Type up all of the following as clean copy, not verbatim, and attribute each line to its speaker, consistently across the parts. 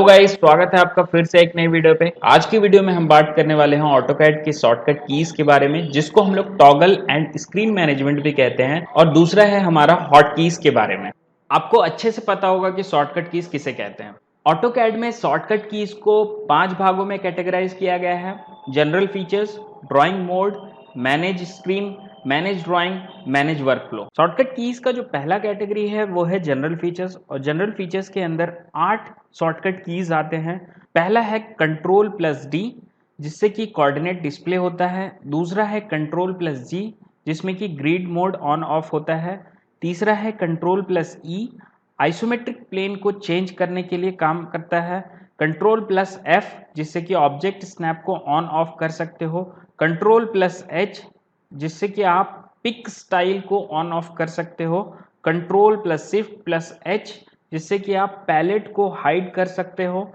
Speaker 1: तो गाइस स्वागत है आपका फिर से एक नई वीडियो पे। आज की वीडियो में हम बात करने वाले हैं ऑटोकैड की शॉर्टकट कीज के बारे में, जिसको हम लोग टॉगल एंड स्क्रीन मैनेजमेंट भी कहते हैं, और दूसरा है हमारा हॉट कीज के बारे में। आपको अच्छे से पता होगा कि शॉर्टकट कीज किसे कहते हैं। ऑटोकैड में शॉर्टकट कीज को 5 भागों में कैटेगराइज किया गया है: general features, drawing mode, manage screen, manage drawing, manage workflow. Shortcut keys का जो पहला कैटेगरी है वो है जनरल फीचर्स, और जनरल फीचर्स के अंदर 8 शॉर्टकट कीज आते हैं। पहला है कंट्रोल प्लस डी, जिससे कि कोऑर्डिनेट डिस्प्ले होता है। दूसरा है कंट्रोल प्लस जी, जिसमें कि ग्रिड मोड ऑन ऑफ होता है। तीसरा है कंट्रोल प्लस ई, आइसोमेट्रिक प्लेन को चेंज करने के लिए काम करता है। कंट्रोल प्लस एफ, जिससे कि ऑब्जेक्ट स्नैप को ऑन ऑफ कर सकते हो। कंट्रोल प्लस एच, जिससे कि आप पिक स्टाइल को ऑन ऑफ कर सकते हो। Control plus shift plus H, जिससे कि आप पैलेट को हाइड कर सकते हो।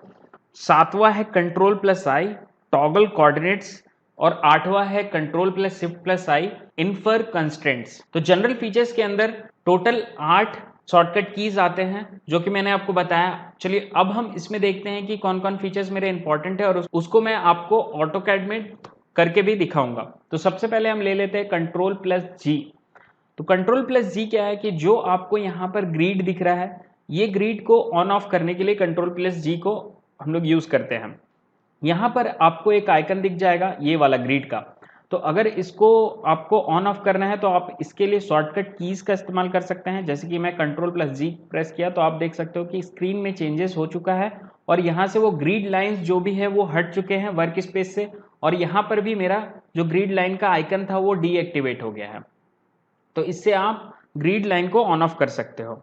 Speaker 1: सातवां है कंट्रोल प्लस आई, टॉगल कोऑर्डिनेट्स। और आठवां है कंट्रोल प्लस शिफ्ट प्लस आई, इन्फर कंस्ट्रेंट्स। तो जनरल फीचर्स के अंदर टोटल 8 शॉर्टकट कीज आते हैं, जो कि मैंने आपको बताया। चलिए अब हम इसमें देखते हैं कि कौन कौन फीचर्स मेरे इंपॉर्टेंट है, और उसको मैं आपको ऑटोकैड में करके भी दिखाऊंगा। तो सबसे पहले हम ले लेते हैं कंट्रोल प्लस जी। तो कंट्रोल प्लस जी क्या है कि जो आपको यहाँ पर ग्रिड दिख रहा है, ये ग्रिड को ऑन ऑफ करने के लिए कंट्रोल प्लस जी को हम लोग यूज करते हैं। यहाँ पर आपको एक आइकन दिख जाएगा ये वाला ग्रिड का। तो अगर इसको आपको ऑन ऑफ करना है तो आप इसके लिए शॉर्टकट कीज का इस्तेमाल कर सकते हैं। जैसे कि मैं कंट्रोल प्लस जी प्रेस किया तो आप देख सकते हो कि स्क्रीन में चेंजेस हो चुका है, और यहाँ से वो ग्रिड लाइंस जो भी है वो हट चुके हैं वर्क स्पेस से, और यहाँ पर भी मेरा जो ग्रिड लाइन का आइकन था वो डीएक्टिवेट हो गया है। तो इससे आप ग्रिड लाइन को ऑन ऑफ कर सकते हो।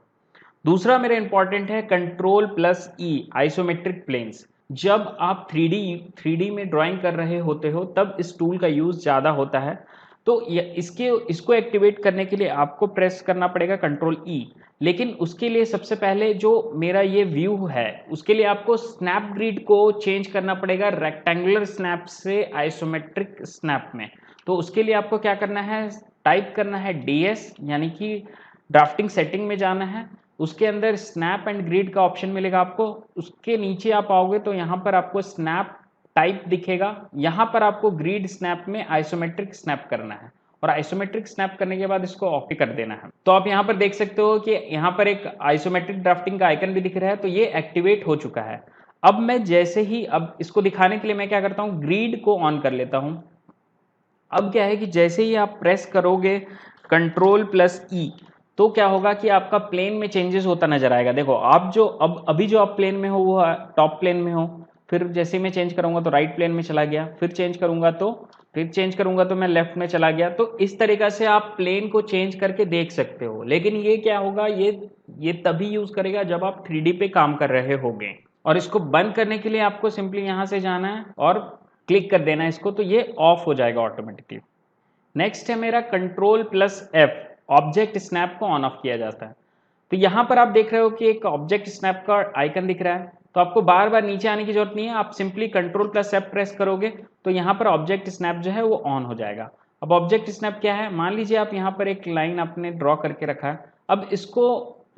Speaker 1: दूसरा मेरा इंपॉर्टेंट है कंट्रोल प्लस ई, आइसोमेट्रिक प्लेन्स। जब आप 3D में ड्राइंग कर रहे होते हो तब इस टूल का यूज ज़्यादा होता है। तो इसको एक्टिवेट करने के लिए आपको प्रेस करना पड़ेगा कंट्रोल ई। लेकिन उसके लिए सबसे पहले जो मेरा ये व्यू है, उसके लिए आपको स्नैप ग्रिड को चेंज करना पड़ेगा रेक्टेंगुलर स्नैप से आइसोमेट्रिक स्नैप में। तो उसके लिए आपको क्या करना है, टाइप करना है डीएस, यानी कि ड्राफ्टिंग सेटिंग में जाना है। उसके अंदर स्नैप एंड ग्रिड का ऑप्शन मिलेगा आपको। उसके नीचे आप आओगे तो यहाँ पर आपको स्नैप टाइप दिखेगा। यहाँ पर आपको ग्रिड स्नैप में आइसोमेट्रिक स्नैप करना है, और आइसोमेट्रिक स्नैप करने के बाद इसको ऑफ कर देना है। तो आप यहाँ पर देख सकते हो कि यहाँ पर एक आइसोमेट्रिक ड्राफ्टिंग का आइकन भी दिख रहा है, तो ये एक्टिवेट हो चुका है। अब मैं जैसे ही अब इसको दिखाने के लिए मैं क्या करता हूँ, ग्रिड को ऑन कर लेता हूँ। अब क्या है कि जैसे ही आप प्रेस करोगे कंट्रोल प्लस ई, तो क्या होगा कि आपका प्लेन में चेंजेस होता नजर आएगा। देखो आप जो अभी जो आप प्लेन में हो वो टॉप प्लेन में हो। फिर जैसे ही मैं चेंज करूंगा तो राइट प्लेन में चला गया, फिर चेंज करूंगा तो मैं लेफ्ट में चला गया। तो इस तरीका से आप प्लेन को चेंज करके देख सकते हो। लेकिन ये क्या होगा, ये तभी यूज करेगा जब आप 3D पे काम कर रहे होगे। और इसको बंद करने के लिए आपको सिंपली यहां से जाना है और क्लिक कर देना है इसको, तो ये ऑफ हो जाएगा ऑटोमेटिकली। नेक्स्ट है मेरा control plus F, object snap को ऑन ऑफ किया जाता है। तो यहां पर आप देख रहे हो कि एक ऑब्जेक्ट स्नैप का आइकन दिख रहा है। तो आपको बार बार नीचे आने की जरूरत नहीं है, आप simply control plus F press करोगे तो यहाँ पर ऑब्जेक्ट स्नैप जो है वो ऑन हो जाएगा। अब ऑब्जेक्ट स्नैप क्या है, मान लीजिए आप यहाँ पर एक लाइन आपने ड्रॉ करके रखा है। अब इसको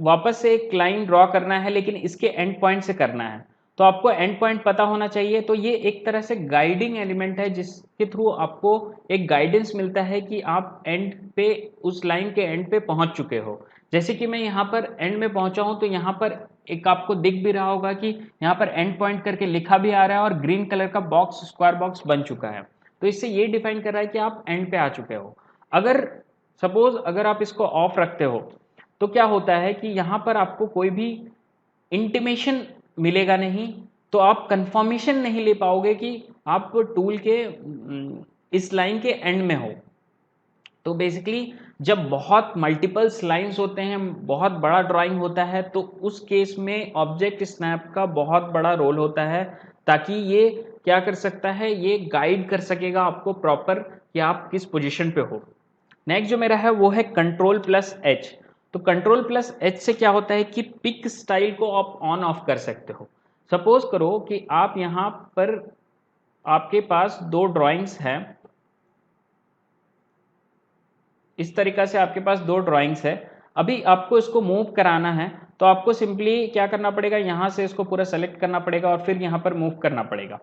Speaker 1: वापस से एक लाइन ड्रॉ करना है, लेकिन इसके एंड पॉइंट से करना है। तो आपको एंड पॉइंट पता होना चाहिए। तो ये एक तरह से गाइडिंग एलिमेंट है, जिसके थ्रू आपको एक गाइडेंस मिलता है कि आप एंड पे, उस लाइन के एंड पे पहुंच चुके हो। जैसे कि मैं यहाँ पर एंड में पहुंचा हूं, तो यहाँ पर एक आपको दिख भी रहा होगा कि यहाँ पर एंड पॉइंट करके लिखा भी आ रहा है, और ग्रीन कलर का बॉक्स, स्क्वायर बॉक्स बन चुका है। तो इससे ये डिफाइन कर रहा है कि आप एंड पे आ चुके हो। अगर सपोज अगर आप इसको ऑफ रखते हो तो क्या होता है कि यहाँ पर आपको कोई भी इंटीमेशन मिलेगा नहीं। तो आप कंफर्मेशन नहीं ले पाओगे कि आप टूल के इस लाइन के एंड में हो। तो बेसिकली जब बहुत मल्टीपल्स लाइंस होते हैं, बहुत बड़ा ड्राइंग होता है, तो उस केस में ऑब्जेक्ट स्नैप का बहुत बड़ा रोल होता है, ताकि ये क्या कर सकता है, ये गाइड कर सकेगा आपको प्रॉपर कि आप किस पोजीशन पे हो। नेक्स्ट जो मेरा है वो है कंट्रोल प्लस एच। तो कंट्रोल प्लस एच से क्या होता है कि पिक स्टाइल को आप ऑन ऑफ कर सकते हो। सपोज करो कि आप यहाँ पर, आपके पास दो ड्राइंग्स हैं, इस तरीका से आपके पास दो ड्राइंग्स है। अभी आपको इसको मूव कराना है, तो आपको सिंपली क्या करना पड़ेगा, यहाँ से इसको पूरा सेलेक्ट करना पड़ेगा और फिर यहाँ पर मूव करना पड़ेगा।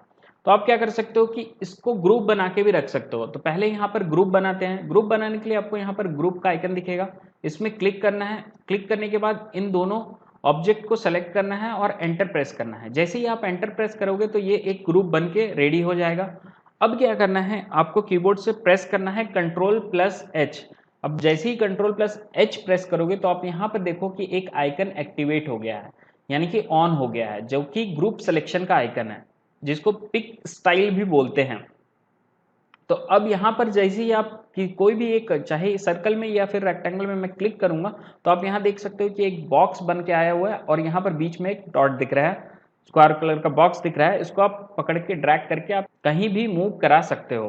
Speaker 1: तो आप क्या कर सकते हो कि इसको ग्रुप बना के भी रख सकते हो। तो पहले यहाँ पर ग्रुप बनाते हैं। ग्रुप बनाने के लिए आपको यहाँ पर ग्रुप का आइकन दिखेगा, इसमें क्लिक करना है। क्लिक करने के बाद इन दोनों ऑब्जेक्ट को सेलेक्ट करना है और एंटर प्रेस करना है। जैसे ही आप एंटर प्रेस करोगे तो ये एक ग्रुप बन के रेडी हो जाएगा। अब क्या करना है, आपको कीबोर्ड से प्रेस करना है Ctrl+H। अब जैसे ही Ctrl+H प्रेस करोगे तो आप यहाँ पर देखो कि एक आइकन एक्टिवेट हो गया है, यानी कि ऑन हो गया है, जो कि ग्रुप सिलेक्शन का आइकन है, जिसको पिक स्टाइल भी बोलते हैं। तो अब यहाँ पर जैसे ही आप कि कोई भी एक, चाहे सर्कल में या फिर रेक्टेंगल में मैं क्लिक करूंगा तो आप यहाँ देख सकते हो कि एक बॉक्स बन के आया हुआ है और यहाँ पर बीच में एक डॉट दिख रहा है, स्क्वायर कलर का बॉक्स दिख रहा है। इसको आप पकड़ के ड्रैग करके आप कहीं भी मूव करा सकते हो।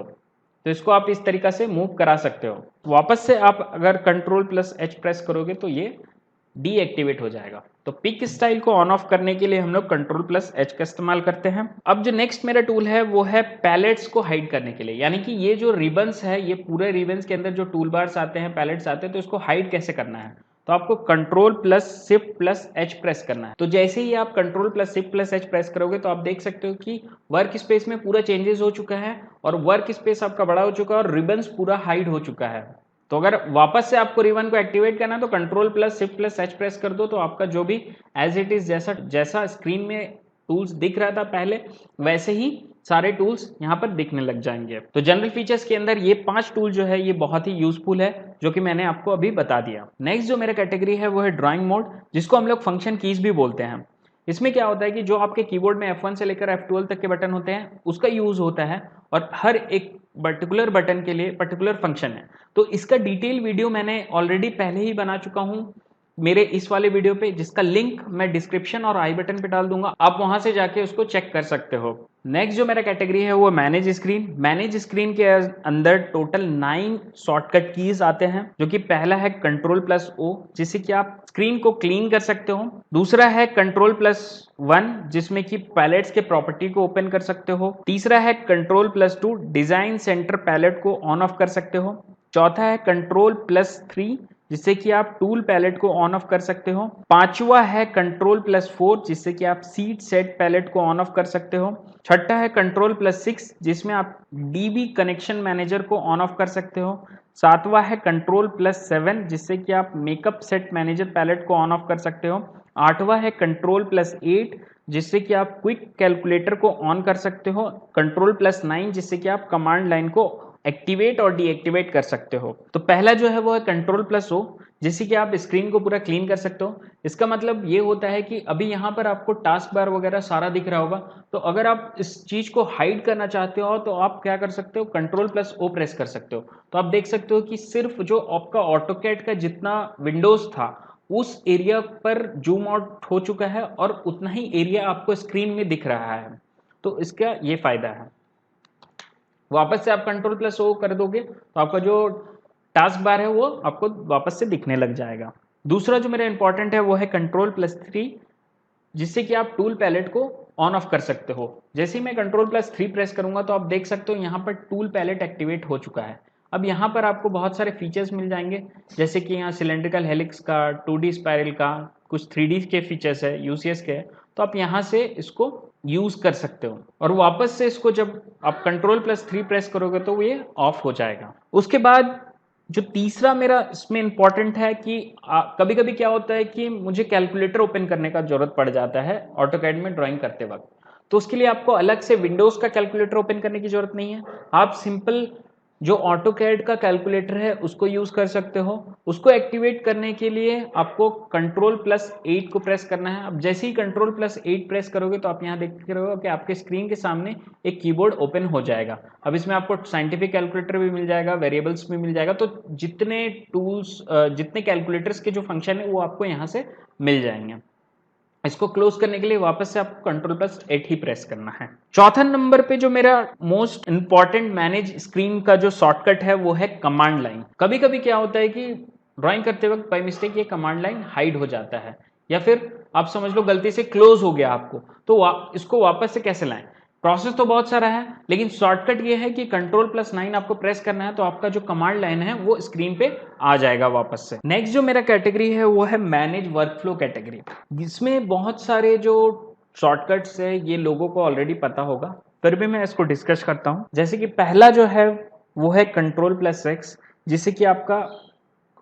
Speaker 1: तो इसको आप इस तरीका से मूव करा सकते हो। वापस से आप अगर Ctrl+H प्रेस करोगे तो ये डीएक्टिवेट हो जाएगा। तो पिक स्टाइल को ऑन ऑफ करने के लिए हम लोग Ctrl+H का इस्तेमाल करते हैं। अब जो नेक्स्ट मेरा टूल है वो है पैलेट्स को हाइड करने के लिए, यानी कि ये जो रिबन्स है, ये पूरे रिबन्स के अंदर जो टूल बार्स आते हैं, पैलेट्स आते हैं, तो इसको हाइड कैसे करना है। तो आपको Ctrl+Shift+H प्रेस करना है। तो जैसे ही आप Ctrl+Shift+H प्रेस करोगे तो आप देख सकते हो कि वर्क स्पेस में पूरा चेंजेस हो चुका है और वर्क स्पेस आपका बड़ा हो चुका है और रिबन्स पूरा हाइड हो चुका है। तो अगर वापस से आपको रिबन को एक्टिवेट करना है तो Ctrl+Shift+H प्रेस कर दो, तो आपका जो भी एज इट इज जैसा स्क्रीन में टूल्स दिख रहा था पहले, वैसे ही सारे टूल्स यहाँ पर दिखने लग जाएंगे। तो जनरल फीचर्स के अंदर ये 5 टूल जो है ये बहुत ही यूजफुल है, जो कि मैंने आपको अभी बता दिया। नेक्स्ट जो मेरा कैटेगरी है वो है ड्राइंग मोड, जिसको हम लोग फंक्शन कीज भी बोलते हैं। इसमें क्या होता है कि जो आपके कीबोर्ड में F1 से लेकर F12 तक के बटन होते हैं उसका यूज होता है और हर एक पर्टिकुलर बटन के लिए पर्टिकुलर फंक्शन है। तो इसका डिटेल वीडियो मैंने ऑलरेडी पहले ही बना चुका हूं मेरे इस वाले वीडियो पे, जिसका लिंक मैं डिस्क्रिप्शन और आई बटन पे डाल दूंगा, आप वहां से जाके उसको चेक कर सकते हो। नेक्स्ट जो मेरा कैटेगरी है वो मैनेज स्क्रीन। मैनेज स्क्रीन के अंदर टोटल 9 शॉर्टकट कीज आते हैं, जो कि पहला है Ctrl+O, जिससे कि आप स्क्रीन को क्लीन कर सकते हो। दूसरा है Ctrl+1, जिसमें कि पैलेट्स के प्रॉपर्टी को ओपन कर सकते हो। तीसरा है Ctrl+2, डिजाइन सेंटर पैलेट को ऑन ऑफ कर सकते हो। चौथा है Ctrl+3, जिससे कि आप टूल पैलेट को ऑन ऑफ कर सकते हो। पांचवा है Ctrl+4, जिससे कि आप सीट सेट पैलेट को ऑन ऑफ कर सकते हो। छठा है Ctrl+6, जिसमें आप डीबी कनेक्शन मैनेजर को ऑन ऑफ कर सकते हो। सातवां है Ctrl+7, जिससे कि आप मेकअप सेट मैनेजर पैलेट को ऑन ऑफ कर सकते हो। आठवां है Ctrl+8, जिससे कि आप क्विक कैलकुलेटर को ऑन कर सकते हो। Ctrl+9, जिससे कि आप कमांड लाइन को एक्टिवेट और डीएक्टिवेट कर सकते हो। तो पहला जो है वो है Ctrl+O, जिससे कि आप स्क्रीन को पूरा क्लीन कर सकते हो। इसका मतलब ये होता है कि अभी यहाँ पर आपको टास्क बार वगैरह सारा दिख रहा होगा, तो अगर आप इस चीज को हाइड करना चाहते हो तो आप क्या कर सकते हो, Ctrl+O प्रेस कर सकते हो। तो आप देख सकते हो कि सिर्फ जो आपका ऑटोकैड का जितना विंडोज था उस एरिया पर जूम आउट हो चुका है और उतना ही एरिया आपको स्क्रीन में दिख रहा है। तो इसका ये फायदा है। वापस से आप Ctrl+O कर दोगे तो आपका जो टास्क बार है वो आपको वापस से दिखने लग जाएगा। दूसरा जो मेरा इंपॉर्टेंट है वो है Ctrl+3, जिससे कि आप टूल पैलेट को ऑन ऑफ कर सकते हो। जैसे ही मैं Ctrl+3 प्रेस करूंगा तो आप देख सकते हो यहाँ पर टूल पैलेट एक्टिवेट हो चुका है। अब यहाँ पर आपको बहुत सारे फीचर्स मिल जाएंगे, जैसे कि यहाँ सिलेंड्रिकल हेलिक्स का, 2D स्पाइरल का, कुछ 3D के फीचर्स है, UCS के, तो आप यहाँ से इसको यूज कर सकते हो। और वापस से इसको जब आप Ctrl+3 प्रेस करोगे तो ये ऑफ हो जाएगा। उसके बाद जो तीसरा मेरा इसमें इंपॉर्टेंट है कि कभी कभी क्या होता है कि मुझे कैलकुलेटर ओपन करने का जरूरत पड़ जाता है ऑटोकैड में ड्राइंग करते वक्त। तो उसके लिए आपको अलग से विंडोज का कैलकुलेटर ओपन करने की जरूरत नहीं है। आप सिंपल जो ऑटोकैड का कैलकुलेटर है उसको यूज कर सकते हो। उसको एक्टिवेट करने के लिए आपको Ctrl+8 को प्रेस करना है। अब जैसे ही Ctrl+8 प्रेस करोगे तो आप यहाँ देख रहे हो कि आपके स्क्रीन के सामने एक कीबोर्ड ओपन हो जाएगा। अब इसमें आपको साइंटिफिक कैलकुलेटर भी मिल जाएगा, वेरिएबल्स भी मिल जाएगा, तो जितने टूल्स, जितने कैलकुलेटर्स के जो फंक्शन है वो आपको यहाँ से मिल जाएंगे। इसको क्लोज करने के लिए वापस से आपको Ctrl+8 ही प्रेस करना है। चौथा नंबर पे जो मेरा मोस्ट इंपॉर्टेंट मैनेज स्क्रीन का जो शॉर्टकट है वो है कमांड लाइन। कभी कभी क्या होता है कि ड्राइंग करते वक्त बाय मिस्टेक ये कमांड लाइन हाइड हो जाता है, या फिर आप समझ लो गलती से क्लोज हो गया आपको, तो इसको वापस से कैसे लाएं। प्रोसेस तो बहुत सारा है, लेकिन शॉर्टकट ये है कि Ctrl+9 आपको प्रेस करना है तो आपका जो कमांड लाइन है वो स्क्रीन पे आ जाएगा वापस से। नेक्स्ट जो मेरा कैटेगरी है वो है मैनेज वर्कफ्लो कैटेगरी। इसमें बहुत सारे जो शॉर्टकट्स है ये लोगों को ऑलरेडी पता होगा, फिर भी मैं इसको डिस्कस करता हूँ। जैसे कि पहला जो है वो है Ctrl+X, जिससे कि आपका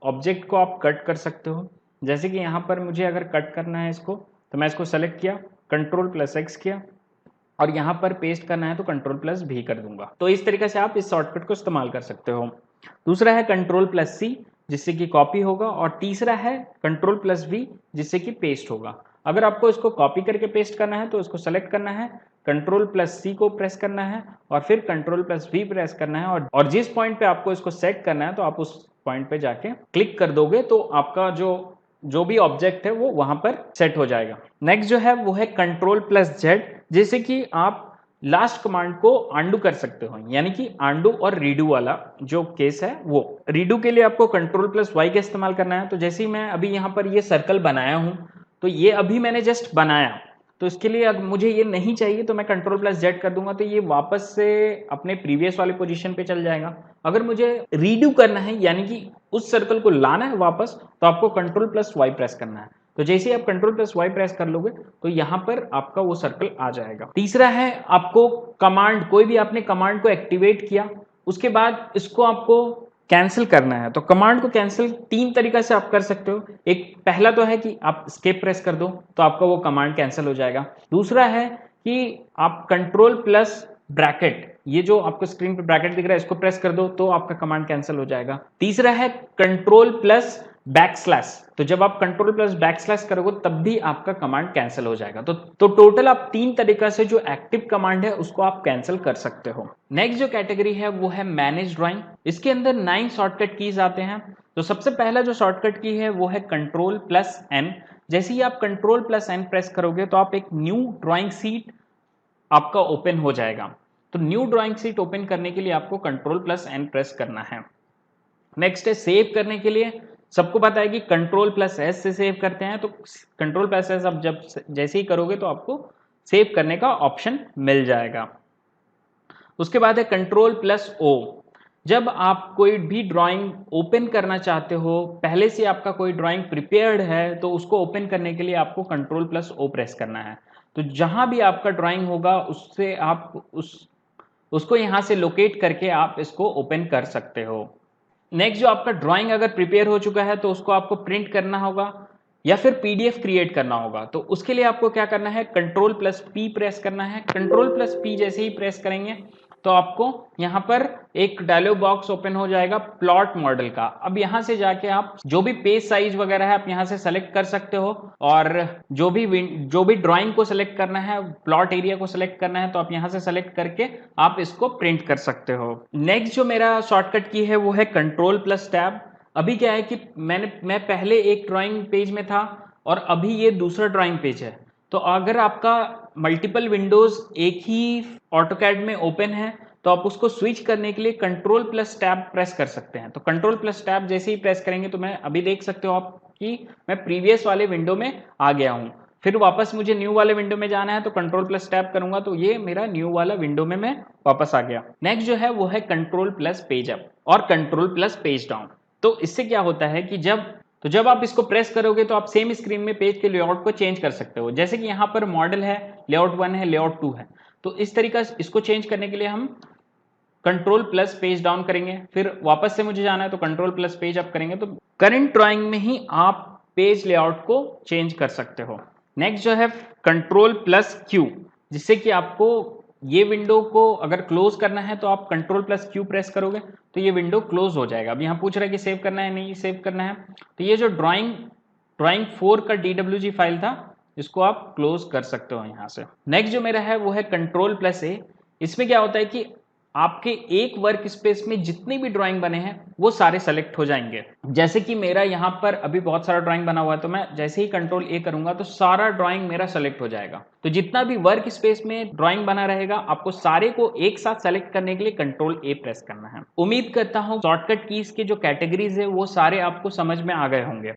Speaker 1: ऑब्जेक्ट को आप कट कर सकते हो। जैसे कि यहाँ पर मुझे अगर कट करना है इसको, तो मैं इसको सेलेक्ट किया, Ctrl+X किया, और यहाँ पर पेस्ट करना है तो Ctrl+V कर दूंगा। तो इस तरीके से आप इस शॉर्टकट को इस्तेमाल कर सकते हो। दूसरा है Ctrl+C, जिससे कि कॉपी होगा, और तीसरा है Ctrl+V, जिससे कि पेस्ट होगा। अगर आपको इसको कॉपी करके पेस्ट करना है तो इसको सेलेक्ट करना है, Ctrl+C को प्रेस करना है और फिर Ctrl+V प्रेस करना है, और जिस पॉइंट पे आपको इसको सेट करना है तो आप उस पॉइंट पे जाके क्लिक कर दोगे तो आपका जो भी ऑब्जेक्ट है वो वहां पर सेट हो जाएगा। नेक्स्ट जो है वो है Ctrl+Z, जैसे कि आप लास्ट कमांड को आंडू कर सकते हो, यानी कि आंडू और रीडू वाला जो केस है वो। रीडू के लिए आपको Ctrl+Y का इस्तेमाल करना है। तो जैसे ही मैं अभी यहाँ पर ये सर्कल बनाया हूं, तो ये अभी मैंने जस्ट बनाया, तो इसके लिए अगर मुझे ये नहीं चाहिए तो मैं Ctrl+Z कर दूंगा, तो ये वापस से अपने प्रीवियस वाले पोजीशन पे चल जाएगा। अगर मुझे रीडू करना है, यानी कि उस सर्कल को लाना है वापस, तो आपको Ctrl+Y प्रेस करना है। तो जैसे ही आप Ctrl+Y प्रेस कर लोगे तो यहाँ पर आपका वो सर्कल आ जाएगा। तीसरा है आपको कमांड, कोई भी आपने कमांड को एक्टिवेट किया, उसके बाद इसको आपको कैंसिल करना है। तो कमांड को कैंसिल 3 तरीका से आप कर सकते हो। एक पहला तो है कि आप एस्केप प्रेस कर दो तो आपका वो कमांड कैंसिल हो जाएगा। दूसरा है कि आप Ctrl+ब्रैकेट, ये जो आपको स्क्रीन पे ब्रैकेट दिख रहा है, इसको प्रेस कर दो तो आपका कमांड कैंसिल हो जाएगा। तीसरा है Ctrl+बैकस्लैश, तो जब आप Ctrl+बैकस्लैश करोगे तब भी आपका कमांड कैंसिल हो जाएगा। तो टोटल आप 3 तरीका से जो एक्टिव कमांड है उसको आप कैंसिल कर सकते हो। नेक्स्ट जो कैटेगरी है वो है मैनेज ड्राइंग। इसके अंदर 9 शॉर्टकट कीज आते हैं। तो सबसे पहला जो शॉर्टकट की है वो है Ctrl+N। जैसे ही आप Ctrl+N प्रेस करोगे तो आप एक न्यू ड्राइंग सीट आपका ओपन हो जाएगा। तो न्यू ड्राइंग सीट ओपन करने के लिए आपको Ctrl+N प्रेस करना है। नेक्स्ट है सेव करने के लिए, सबको पता है कि Ctrl+S से सेव करते हैं, तो Ctrl+S अब जब जैसे ही करोगे तो आपको सेव करने का ऑप्शन मिल जाएगा। उसके बाद है Ctrl+O। जब आप कोई भी ड्राइंग ओपन करना चाहते हो, पहले से आपका कोई ड्राइंग प्रिपेयर्ड है, तो उसको ओपन करने के लिए आपको Ctrl+O प्रेस करना है। तो जहां भी आपका ड्राइंग होगा उससे आप उसको यहां से लोकेट करके आप इसको ओपन कर सकते हो। नेक्स्ट जो आपका ड्राइंग अगर प्रिपेयर हो चुका है तो उसको आपको प्रिंट करना होगा या फिर पीडीएफ क्रिएट करना होगा। तो उसके लिए आपको क्या करना है, Ctrl+P प्रेस करना है। Ctrl+P जैसे ही प्रेस करेंगे तो आपको यहाँ पर एक डायलॉग बॉक्स ओपन हो जाएगा प्लॉट मॉडल का। अब यहाँ से जाके आप जो भी पेज साइज वगैरह है आप यहाँ से सेलेक्ट कर सकते हो, और जो भी ड्राइंग को सेलेक्ट करना है, प्लॉट एरिया को सेलेक्ट करना है, तो आप यहाँ से सेलेक्ट करके आप इसको प्रिंट कर सकते हो। नेक्स्ट जो मेरा शॉर्टकट की है वो है Ctrl+Tab। अभी क्या है कि मैं पहले एक ड्राइंग पेज में था और अभी ये दूसरा ड्राइंग पेज है। तो अगर आपका मल्टीपल विंडोज एक ही ऑटोकैड में ओपन है तो आप उसको स्विच करने के लिए Ctrl+Tab प्रेस कर सकते हैं। तो Ctrl+Tab जैसे ही प्रेस करेंगे तो मैं अभी देख सकते हो आप कि मैं प्रीवियस वाले विंडो में आ गया हूं। फिर वापस मुझे न्यू वाले विंडो में जाना है तो Ctrl+Tab करूंगा तो ये मेरा न्यू वाला विंडो में मैं वापस आ गया। नेक्स्ट जो है वो है Ctrl+Page Up और Ctrl+Page Down। तो इससे क्या होता है कि जब आप इसको प्रेस करोगे तो आप सेम स्क्रीन में पेज के लेआउट को चेंज कर सकते हो। जैसे कि यहाँ पर मॉडल है, लेआउट 1 है, लेआउट 2 है, तो इस तरीका से इसको चेंज करने के लिए हम Ctrl+Page Down करेंगे, फिर वापस से मुझे जाना है तो Ctrl+Page Up करेंगे, तो करंट ड्राइंग में ही आप पेज लेआउट को चेंज कर सकते हो। नेक्स्ट जो है Ctrl+Q, जिससे कि आपको ये विंडो को अगर क्लोज करना है तो आप Ctrl+Q प्रेस करोगे तो ये विंडो क्लोज हो जाएगा। अब यहाँ पूछ रहा है कि सेव करना है, नहीं सेव करना है, तो ये जो ड्राइंग 4 का DWG फाइल था इसको आप क्लोज कर सकते हो यहाँ से। नेक्स्ट जो मेरा है वो है Ctrl+A। इसमें क्या होता है कि आपके एक वर्क स्पेस में जितने भी ड्राइंग बने हैं वो सारे सेलेक्ट हो जाएंगे। जैसे कि मेरा यहाँ पर अभी बहुत सारा ड्राइंग बना हुआ है, तो मैं जैसे ही Ctrl+A करूंगा तो सारा ड्राइंग मेरा सेलेक्ट हो जाएगा। तो जितना भी वर्क स्पेस में ड्राइंग बना रहेगा आपको सारे को एक साथ सेलेक्ट करने के लिए Ctrl+A प्रेस करना है। उम्मीद करता हूँ शॉर्टकट कीज के जो कैटेगरीज है वो सारे आपको समझ में आ गए होंगे।